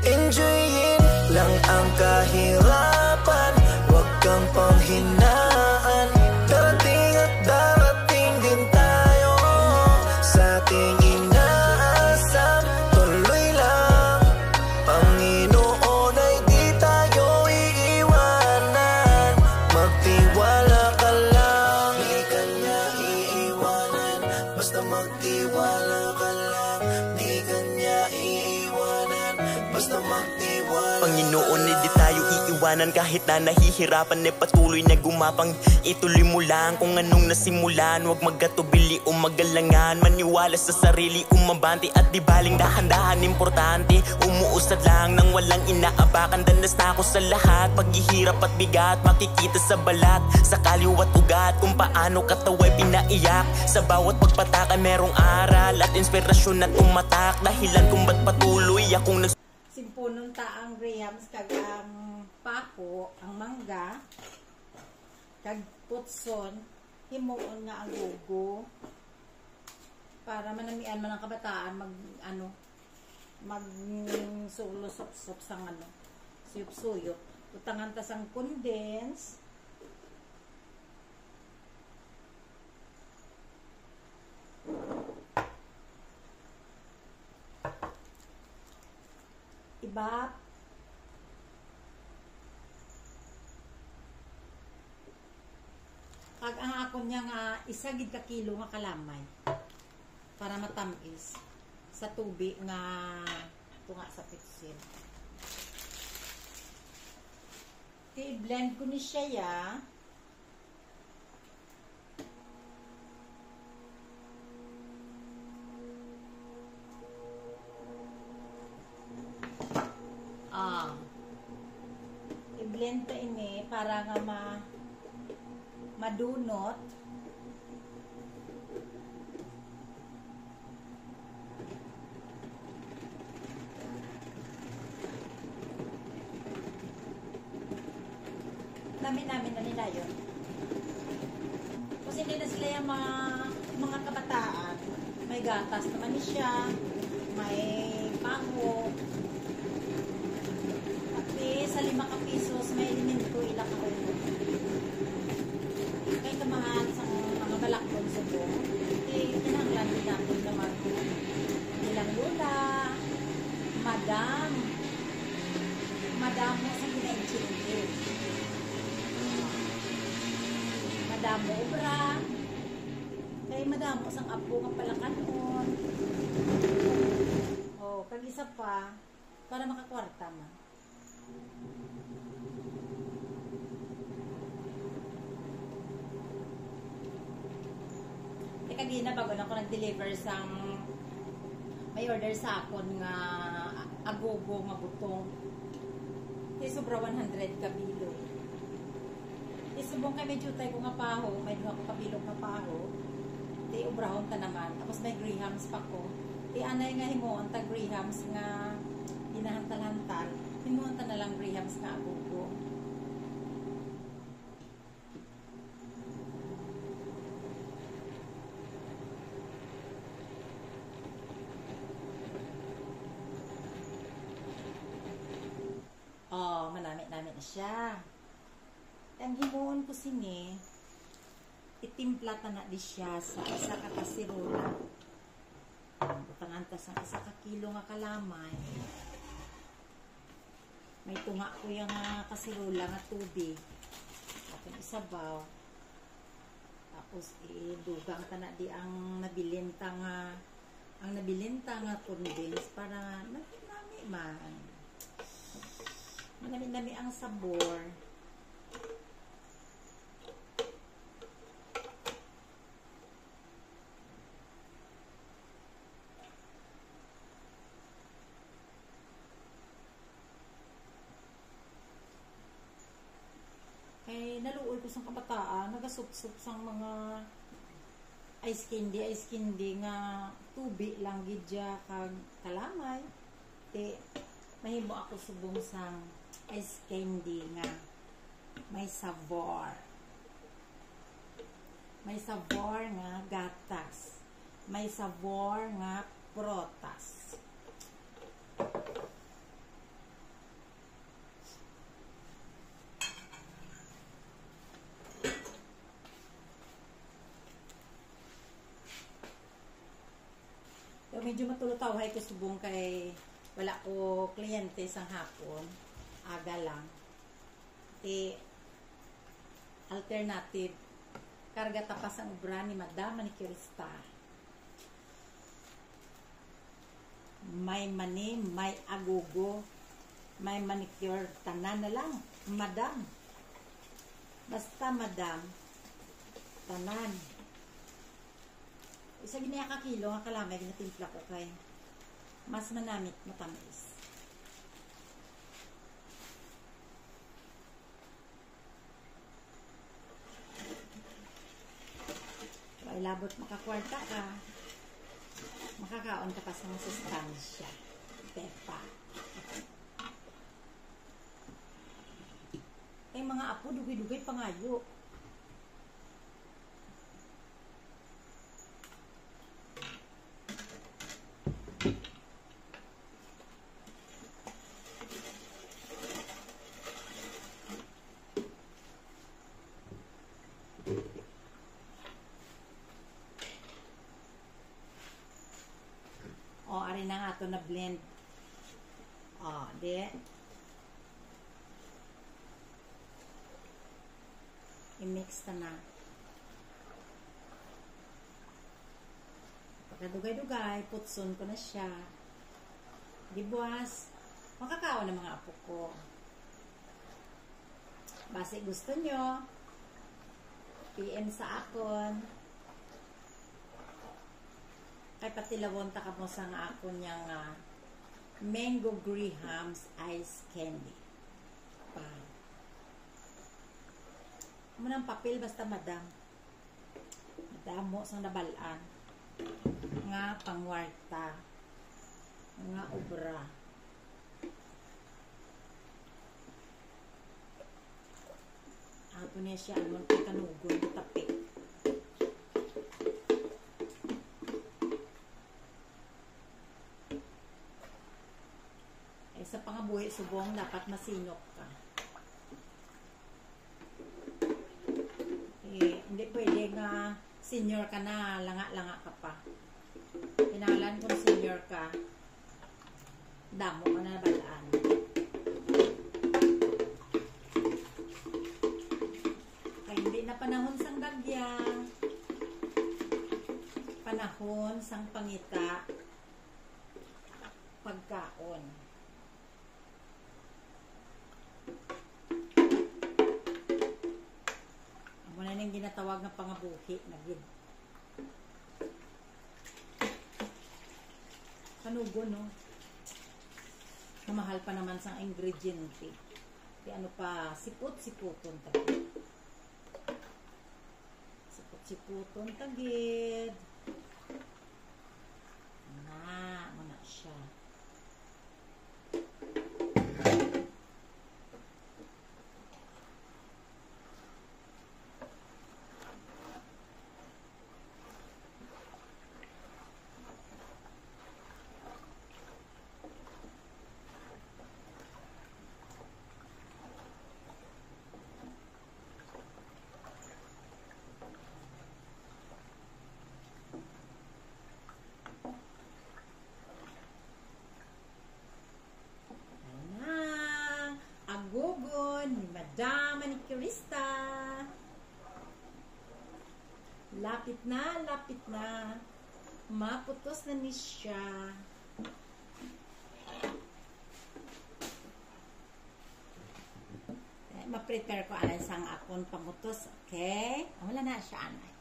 Enjoyin lang ang kahirapan, huwag kang panghinaan. Darating at darating din tayo sa ating inaasam. Tuloy lang, Panginoon ay di tayo iiwanan. Magtiwala ka lang, di ka niya iiwanan. Basta magtiwala ka lang, di ka niya iiwanan. Basta magtiwala. Panginoon ay di tayo iiwanan. Kahit na nahihirapan ay patuloy na gumapang. Ituloy mo lang kung anong nasimulan. Huwag magkatubili o magalangan. Maniwala sa sarili, umabante at di baling dahan-dahan. Importante, umuusad lang nang walang inaapakan. Danas na ako sa lahat, paghihirap at bigat. Makikita sa balat, sa kaliwat ugat, kung paano katawa'y pinaiyak. Sa bawat pagpataka merong aral at inspirasyon na tumatak. Dahilan kung ba't patuloy akong simpunong taang grahams kag ang pako, ang mangga, kag putson, himuon nga ang gugo para manamian man ang kabataan mag sulo-sup-sup sang suyup-suyup. Utangan tas ang condense. Iba kag ang akon niya nga isa gid ka kilo nga kalamay para matamis sa tubig nga tunga sa pitsil. I-blend ko ni siya ya. I-blend ta ini para nga madunot. Namin na nila yun. Kasi hindi na sila yung mga kabataan. May gatas naman siya. May pango. Sa 5 ka pesos, may elemento ilang ako. Kaya kamahan sa mga balakbon sa buong. Kinahanglan din natin naman nilang lula, madam mo sa ginainchingin. Madam mo obra, kaya madam mo sang apo nga palakanon. O, kag isa pa, para makakwarta man. Kanina bago na ako nag-deliver sang may order sa akon nga agogo nga butong. Sobra 100 kabilo. Subong kay medyo tayo nga paho, may duha ko kabilog nga paho. Ubrahon ta naman. Tapos may grahams pa ko. Anay nga himuon ta grahams nga hinahantal-hantal. Himuon ta na lang grahams nga agogo. Manamit-namit na siya. Ang himuon ko sini, itimpla ta na di siya sa isa ka kasirola. Butangan ta sa isa ka kilo nga kalamay. May tunga ko yung kasirola nga tubig. Atong isabaw. Tapos dugang ta na di ang nabilinta nga condense para nami man. Manami-nami ang sabor. Kay naluoy ko sa kabataan, nagasup-sup sang mga ice candy nga tubig lang gidya kag kalamay. Mahimo ako subong sang ice candy nga may sabor. May sabor nga gatas. May sabor nga protas. medyo matulutaw-hay ko subong kay wala ko kliyente sa hapon. Aga lang. Alternative. Karga tapas ang ubra ni Madam Manicurista. May mani, may agogo, may manicure, tanan na lang. Madam. Basta Madam. Tanan. Isa ginaya ka kilo, nga kalamay, ginatimpla ko kay mas manamit, matamis. So, ilabot makakwarta ka, makakaon ka pa sa masustansya. Pepa. Ay, mga apo, dugay-dugay pangayo. Ari na nga ito na blend. Di. I-mix na. Pagkadugay-dugay, putson ko na siya. Di buwas, makakaon ng mga apo ko. Base gusto nyo, PM sa akon. Kay patilawon ta ka mo sa nga ako niyang mango Graham's ice candy. Munang papel basta Madam. Madam mo sang nabalaan. Nga pangwarta. Nga obra. Ato niya siya almon kay kanugon tapik. Sa pangabuhi subong dapat masinok ka. Hindi pwede nga senior ka na, langa-langa ka pa. Pinahalan kung senior ka, damo ka na balaan. Kaya hindi na panahon sang bagya, panahon sang pangita, pagkaon. Muna nang ginatawag ng pangabuhi na gid. Kanugo, no? Kamahal pa naman sa ingrediente. Kaya ano pa, sipot-siputon tagid. Sipot-siputon tagid. Muna siya. Madam Manicurista. Lapit na, lapit na. Maputos na ni siya. Ma-prepare ko alang sang akon pamutos. Okay? Wala na siya, anay.